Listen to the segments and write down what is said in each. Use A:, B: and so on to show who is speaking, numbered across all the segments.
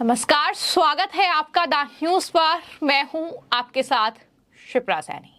A: नमस्कार, स्वागत है आपका द न्यूज पर। मैं हूं आपके साथ शिप्रा सैनी।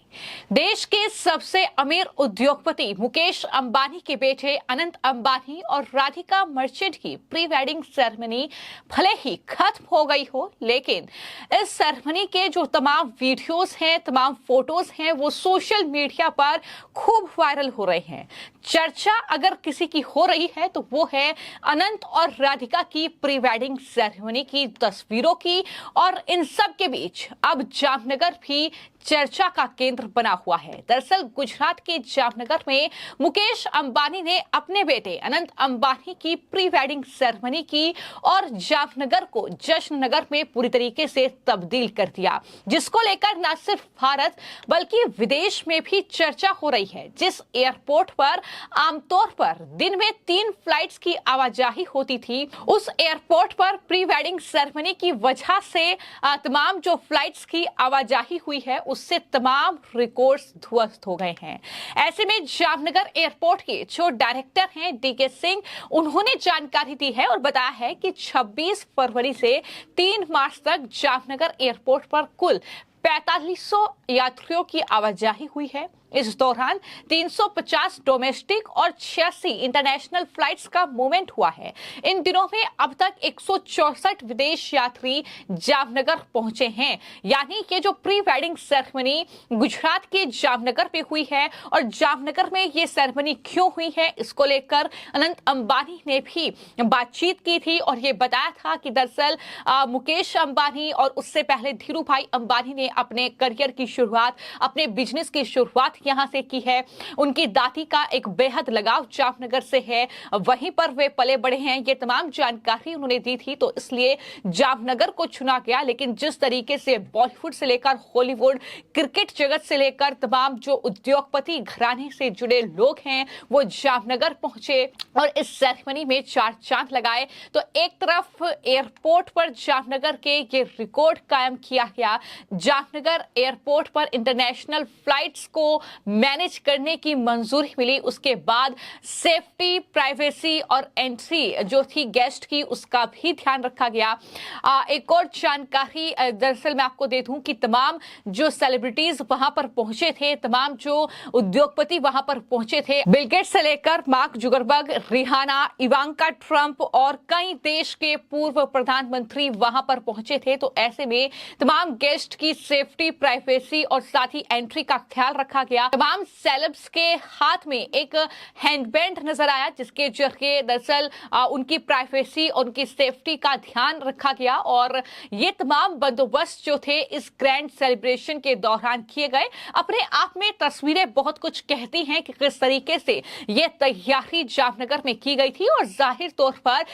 A: देश के सबसे अमीर उद्योगपति मुकेश अंबानी के बेटे अनंत अंबानी और राधिका मर्चेंट की प्री वेडिंग सेरेमनी भले ही खत्म हो गई हो, लेकिन इस सेरेमनी के जो तमाम वीडियोस हैं, तमाम फोटोज हैं, वो सोशल मीडिया पर खूब वायरल हो रहे हैं। चर्चा अगर किसी की हो रही है तो वो है अनंत और राधिका की प्री वेडिंग सेरेमनी की तस्वीरों की, और इन सब के बीच अब जामनगर भी चर्चा का केंद्र बना हुआ है। दरअसल गुजरात के जामनगर में मुकेश अंबानी ने अपने बेटे अनंत अंबानी की प्री वेडिंग सेरेमनी की और जामनगर को जश्न नगर में पूरी तरीके से तब्दील कर दिया, जिसको लेकर न सिर्फ भारत बल्कि विदेश में भी चर्चा हो रही है। जिस एयरपोर्ट पर आमतौर पर दिन में 3 फ्लाइट्स की आवाजाही होती थी, उस एयरपोर्ट पर प्री वेडिंग सेरेमनी की वजह से तमाम जो फ्लाइट्स की आवाजाही हुई है उससे तमाम रिकॉर्ड्स ध्वस्त हो गए हैं। ऐसे में जामनगर एयरपोर्ट के जो डायरेक्टर हैं डीके सिंह, उन्होंने जानकारी दी है और बताया है कि 26 फरवरी से 3 मार्च तक जामनगर एयरपोर्ट पर कुल 4500 यात्रियों की आवाजाही हुई है। इस दौरान 350 डोमेस्टिक और 86 इंटरनेशनल फ्लाइट्स का मूवमेंट हुआ है। इन दिनों में अब तक 164 विदेश यात्री जामनगर पहुंचे हैं। यानी कि जो प्री वेडिंग सेरेमनी गुजरात के जामनगर में हुई है, और जामनगर में ये सेरेमनी क्यों हुई है, इसको लेकर अनंत अंबानी ने भी बातचीत की थी और ये बताया था कि दरअसल मुकेश अंबानी और उससे पहले धीरू भाई अंबानी ने अपने करियर की शुरुआत, अपने बिजनेस की शुरुआत यहां से की है। उनकी दादी का एक बेहद लगाव जामनगर से है, वहीं पर वे पले बड़े हैं। ये तमाम जानकारी उन्होंने दी थी, तो इसलिए जामनगर को चुना गया। लेकिन जिस तरीके से बॉलीवुड से लेकर हॉलीवुड, क्रिकेट जगत से लेकर तमाम जो उद्योगपति घराने से जुड़े लोग हैं, वो जामनगर पहुंचे और इस सेरेमनी में 4 चांद लगाए। तो एक तरफ एयरपोर्ट पर जामनगर के ये रिकॉर्ड कायम किया गया। जामनगर एयरपोर्ट पर इंटरनेशनल फ्लाइट्स को मैनेज करने की मंजूरी मिली। उसके बाद सेफ्टी, प्राइवेसी और एंट्री जो थी गेस्ट की, उसका भी ध्यान रखा गया। एक और जानकारी दरअसल मैं आपको दे दूं कि तमाम जो सेलिब्रिटीज वहां पर पहुंचे थे, तमाम जो उद्योगपति वहां पर पहुंचे थे, बिल गेट्स से लेकर Mark Zuckerberg, Rihanna, Ivanka Trump और कई देश के पूर्व प्रधानमंत्री वहां पर पहुंचे थे। तो ऐसे में तमाम गेस्ट की सेफ्टी, प्राइवेसी और साथ ही एंट्री का ख्याल रखा गया। तमाम सेलेब्स के हाथ में एक हैंडबैंड नजर आया, जिसके जरिए दरअसल उनकी प्राइवेसी और उनकी सेफ्टी का ध्यान रखा गया। और ये तमाम बंदोबस्त जो थे इस ग्रैंड सेलिब्रेशन के दौरान किए गए। अपने आप में तस्वीरें बहुत कुछ कहती हैं कि किस तरीके से ये तैयारी जामनगर में की गई थी। और जाहिर तौर पर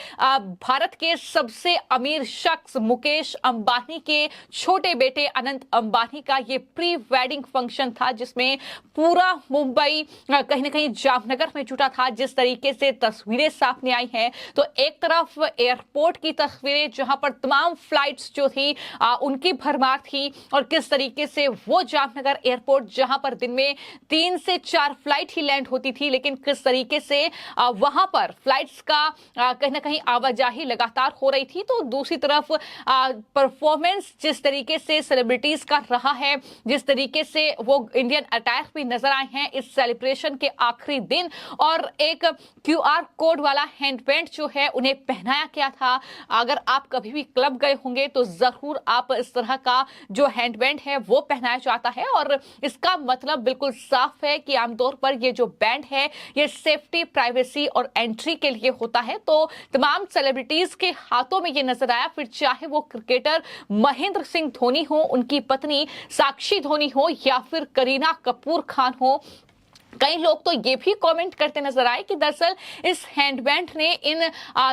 A: भारत के सबसे अमीर शख्स मुकेश अंबानी के छोटे बेटे अनंत अंबानी का ये प्री वेडिंग फंक्शन था, जिसमें पूरा मुंबई कहीं ना कहीं जामनगर में जुटा था। जिस तरीके से तस्वीरें सामने आई हैं, तो एक तरफ एयरपोर्ट की तस्वीरें जहां पर तमाम फ्लाइट्स जो थी उनकी भरमार थी, और किस तरीके से वो जामनगर एयरपोर्ट जहां पर दिन में 3 से 4 फ्लाइट ही लैंड होती थी, लेकिन किस तरीके से वहां पर फ्लाइट्स का कहीं ना कहीं आवाजाही लगातार हो रही थी। तो दूसरी तरफ परफॉर्मेंस जिस तरीके से सेलिब्रिटीज का रहा है, जिस तरीके से वो इंडियन अटायर भी नजर आए हैं इस सेलिब्रेशन के आखिरी दिन, और एक क्यूआर कोड वाला हैंडबैंड जो है उन्हें पहनाया गया था। अगर आप कभी भी क्लब गए होंगे तो जरूर आप इस तरह का जो हैंडबैंड है वो पहनाया जाता है, और इसका मतलब बिल्कुल साफ है कि आमतौर पर ये जो बैंड है ये सेफ्टी, प्राइवेसी और एंट्री के लिए होता है। तो तमाम सेलिब्रिटीज के हाथों में ये नजर आया, फिर चाहे वो क्रिकेटर महेंद्र सिंह धोनी हो, उनकी पत्नी साक्षी धोनी हो, या फिर करीना कपूर खान हो। कई लोग तो ये भी कमेंट करते नजर आए कि दरअसल इस हैंडबैंड ने इन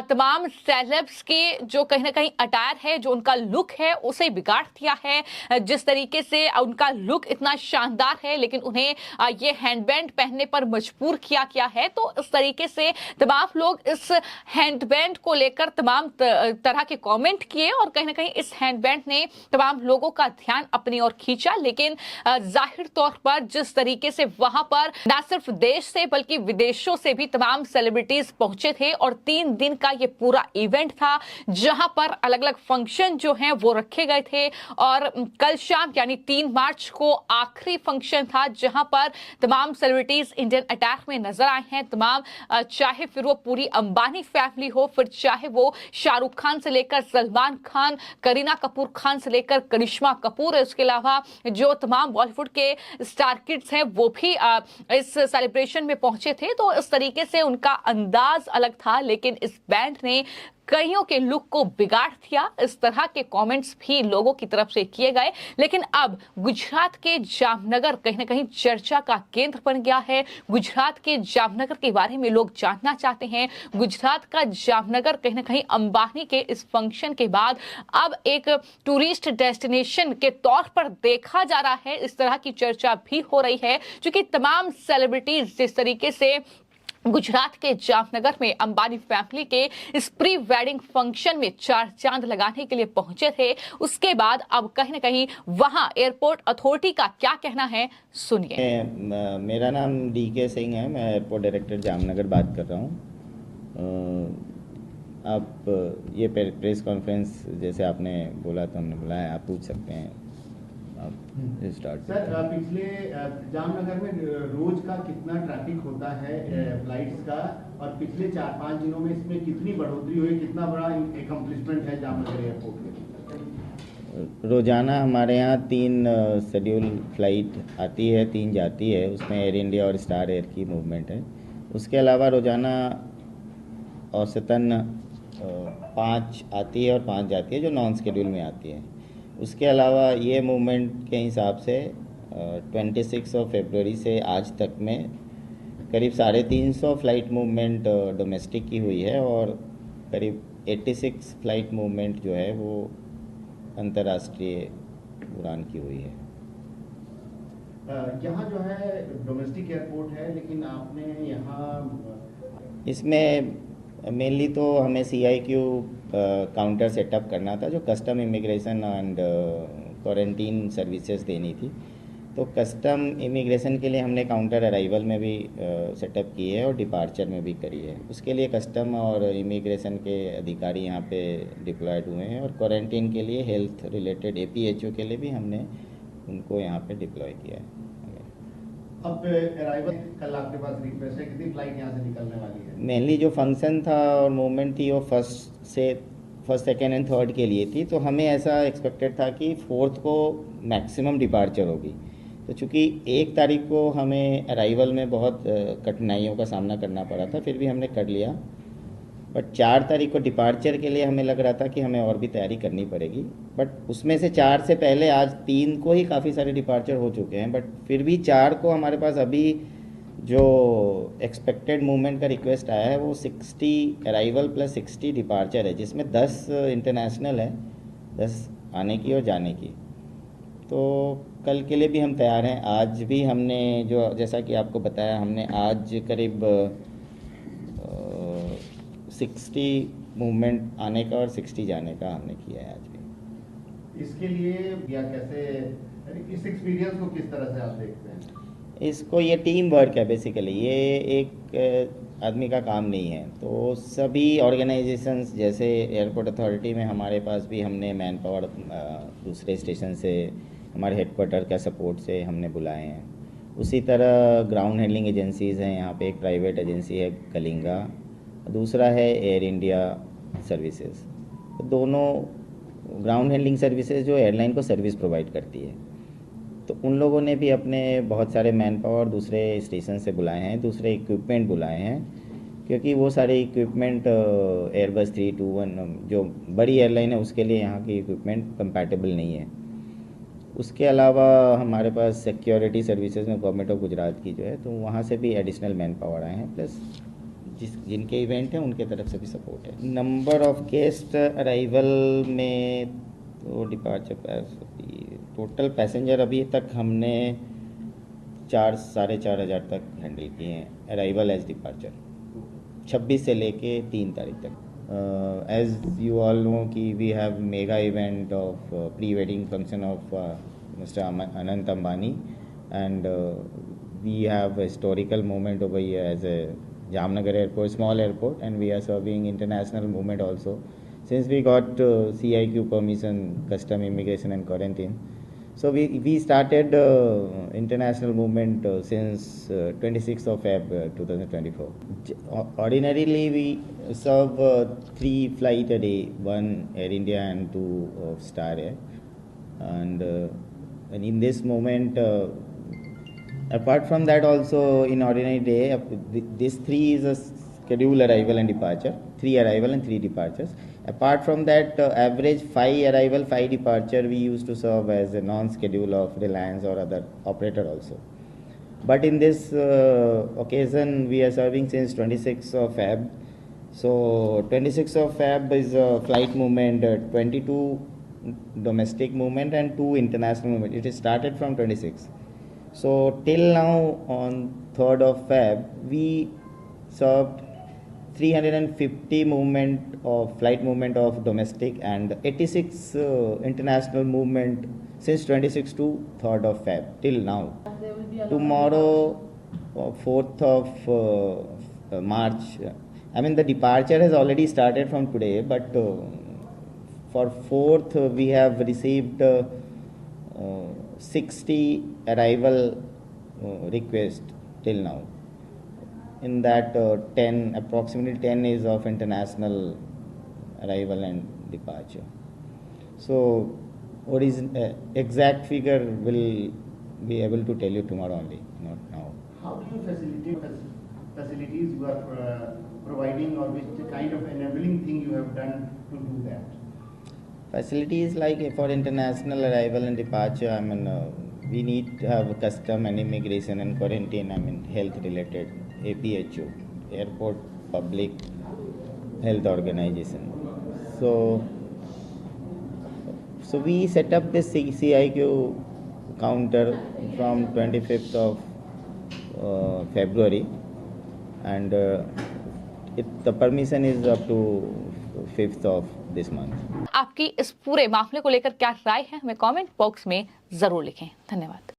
A: तमाम सेलेब्स के जो कहीं ना कहीं अटायर है, जो उनका लुक है, उसे बिगाड़ दिया है। जिस तरीके से उनका लुक इतना शानदार है, लेकिन उन्हें ये हैंडबैंड पहनने पर मजबूर किया गया है। तो इस तरीके से तमाम लोग इस हैंडबैंड को लेकर तमाम तरह के कमेंट किए, और कहीं ना कहीं इस हैंडबैंड ने तमाम लोगों का ध्यान अपनी ओर खींचा। लेकिन जाहिर तौर पर जिस तरीके से वहां पर न सिर्फ देश से बल्कि विदेशों से भी तमाम सेलिब्रिटीज पहुंचे थे और 3 दिन का ये पूरा इवेंट था जहां पर अलग अलग फंक्शन जो हैं वो रखे गए थे। और कल शाम यानी 3 मार्च को आखिरी फंक्शन था जहां पर तमाम सेलिब्रिटीज इंडियन अटैक में नजर आए हैं। तमाम चाहे फिर वो पूरी अंबानी फैमिली हो, फिर चाहे वो शाहरुख खान से लेकर सलमान खान, करीना कपूर खान से लेकर करिश्मा कपूर, इसके अलावा जो तमाम बॉलीवुड के स्टार किड्स हैं वो भी इस सेलिब्रेशन में पहुंचे थे। तो इस तरीके से उनका अंदाज अलग था, लेकिन इस बैंड ने कईयों के लुक को बिगाड़ दिया। इस तरह के कमेंट्स भी लोगों की तरफ से किए गए। लेकिन अब गुजरात के जामनगर कहीं ना कहीं चर्चा का केंद्र बन गया है। गुजरात के जामनगर के बारे में लोग जानना चाहते हैं। गुजरात का जामनगर कहीं ना कहीं अंबानी के इस फंक्शन के बाद अब एक टूरिस्ट डेस्टिनेशन के तौर पर देखा जा रहा है। इस तरह की चर्चा भी हो रही है क्योंकि तमाम सेलिब्रिटीज जिस तरीके से गुजरात के जामनगर में अंबानी फैमिली के इस प्री वेडिंग फंक्शन में 4 चांद लगाने के लिए पहुंचे थे, उसके बाद अब कहीं ना कहीं वहां एयरपोर्ट अथॉरिटी का क्या कहना है, सुनिए।
B: मेरा नाम DK सिंह है, मैं एयरपोर्ट डायरेक्टर जामनगर बात कर रहा हूँ। आप ये प्रेस कॉन्फ्रेंस जैसे आपने बोला तो हमने बुलाया, आप पूछ सकते हैं। स्टार्ट
C: सर, पिछले जामनगर में रोज का कितना ट्रैफिक होता है फ्लाइट्स का, और पिछले 4-5 दिनों में इसमें कितनी बढ़ोतरी हुई, कितना बड़ा एकम्प्लिशमेंट है जामनगर एयरपोर्ट के?
B: रोज़ाना हमारे यहाँ 3 शेड्यूल फ्लाइट आती है, 3 जाती है, उसमें एयर इंडिया और स्टार एयर की मूवमेंट है। उसके अलावा रोज़ाना औसतन 5 आती है और 5 जाती है जो नॉन शेड्यूल में आती है। उसके अलावा ये मूवमेंट के हिसाब से 26 फरवरी से आज तक में करीब 350 फ्लाइट मूवमेंट डोमेस्टिक की हुई है और करीब 86 फ्लाइट मूवमेंट जो है वो अंतर्राष्ट्रीय उड़ान की हुई है।
C: यहाँ जो है डोमेस्टिक एयरपोर्ट है, लेकिन आपने यहाँ
B: इसमें मेनली तो हमें CIQ काउंटर सेटअप करना था जो custom immigration and quarantine services देनी थी। तो कस्टम इमिग्रेशन के लिए हमने काउंटर अराइवल में भी सेटअप की है और डिपार्चर में भी करी है। उसके लिए कस्टम और इमिग्रेशन के अधिकारी यहाँ पे डिप्लॉयड हुए हैं और क्वारंटीन के लिए हेल्थ रिलेटेड APHO के लिए भी हमने उनको यहाँ पे डिप्लॉय किया है।
C: अब अराइवल कल आपके पास रिक्वेस्ट है, कितनी फ्लाइट यहाँ से निकलने वाली है?
B: मेनली जो फंक्शन था और मूवमेंट थी वो फर्स्ट, सेकेंड एंड थर्ड के लिए थी, तो हमें ऐसा एक्सपेक्टेड था कि 4th को मैक्सिमम डिपार्चर होगी। तो चूँकि 1 तारीख को हमें अराइवल में बहुत कठिनाइयों का सामना करना पड़ा था, फिर भी हमने कर लिया। बट 4 तारीख को डिपार्चर के लिए हमें लग रहा था कि हमें और भी तैयारी करनी पड़ेगी। बट उसमें से 4 से पहले आज 3 को ही काफ़ी सारे डिपार्चर हो चुके हैं। बट फिर भी 4 को हमारे पास अभी जो एक्सपेक्टेड मूवमेंट का रिक्वेस्ट आया है वो 60 अराइवल प्लस 60 डिपार्चर है, जिसमें 10 इंटरनेशनल है, 10 आने की और जाने की। तो कल के लिए भी हम तैयार हैं। आज भी हमने जो जैसा कि आपको बताया, हमने आज करीब 60 मूवमेंट आने का और 60 जाने का हमने किया है आज भी।
C: इसके लिए या कैसे, इस एक्सपीरियंस को किस तरह से आप देखते हैं?
B: इसको ये टीम वर्क है बेसिकली, ये एक आदमी का काम नहीं है। तो सभी ऑर्गेनाइजेशंस जैसे एयरपोर्ट अथॉरिटी में हमारे पास भी हमने मैन पावर दूसरे स्टेशन से हमारे हेडक्वार्टर का सपोर्ट से हमने बुलाए हैं। उसी तरह ग्राउंड हैंडलिंग एजेंसीज़ हैं, यहाँ पे एक प्राइवेट एजेंसी है कलिंगा, दूसरा है एयर इंडिया सर्विसेज। तो दोनों ग्राउंड हैंडलिंग सर्विसेज जो एयरलाइन को सर्विस प्रोवाइड करती है, तो उन लोगों ने भी अपने बहुत सारे मैन पावर दूसरे स्टेशन से बुलाए हैं, दूसरे इक्विपमेंट बुलाए हैं, क्योंकि वो सारे इक्विपमेंट एयरबस 321 जो बड़ी एयरलाइन है उसके लिए यहाँ की इक्विपमेंट कंपैटिबल नहीं है। उसके अलावा हमारे पास सिक्योरिटी सर्विसेज में गवर्नमेंट ऑफ गुजरात की जो है, तो वहाँ से भी एडिशनल मैन पावर आए हैं, प्लस जिनके इवेंट हैं उनके तरफ से भी सपोर्ट है। नंबर ऑफ गेस्ट अराइवल में तो डिपार्चर टोटल पैसेंजर अभी तक हमने 4-4.5 हज़ार तक हैंडल किए हैं, अराइवल एज डिपार्चर 26 से लेके 3 तारीख तक। एज यू ऑल नो कि we have mega event of pre wedding function of mister Anant Ambani, and we have a historical moment over here as a Jamnagar airport, small airport, and we are serving international movement also. Since we got CIQ permission, custom immigration and quarantine, so we started international movement since 26th of Feb 2024. Ordinarily we serve 3 flights a day, 1 Air India and 2 of Star Air, and in this moment. Apart from that, also in ordinary day, this 3 is a scheduled arrival and departure, 3 arrival and 3 departures. Apart from that, average 5 arrival, 5 departure we used to serve as a non-schedule of Reliance or other operator also. But in this occasion, we are serving since 26th of Feb. So 26th of Feb is a flight movement, 22 domestic movement and 2 international movement. It is started from 26th. So till now on 3rd of Feb, we served 350 flight movement of domestic and 86 international movement since 26 to 3rd of Feb till now. Tomorrow, 4th of March, I mean the departure has already started from today, but for 4th we have received 60 arrival request till now. In that approximately 10 is of international arrival and departure. So what is exact figure will be able to tell you tomorrow only, not now.
C: How do you facilitate facilities you are providing, or which kind of enabling thing you have done to do that?
B: Facilities like for international arrival and departure, I mean, we need to have custom and immigration and quarantine, I mean, health related, APHO, Airport Public Health Organization. So we set up this CIQ counter from 25th of February, and the permission is up to 5th of this month.
A: आपकी इस पूरे मामले को लेकर क्या राय है हमें comment box में जरूर लिखें। धन्यवाद।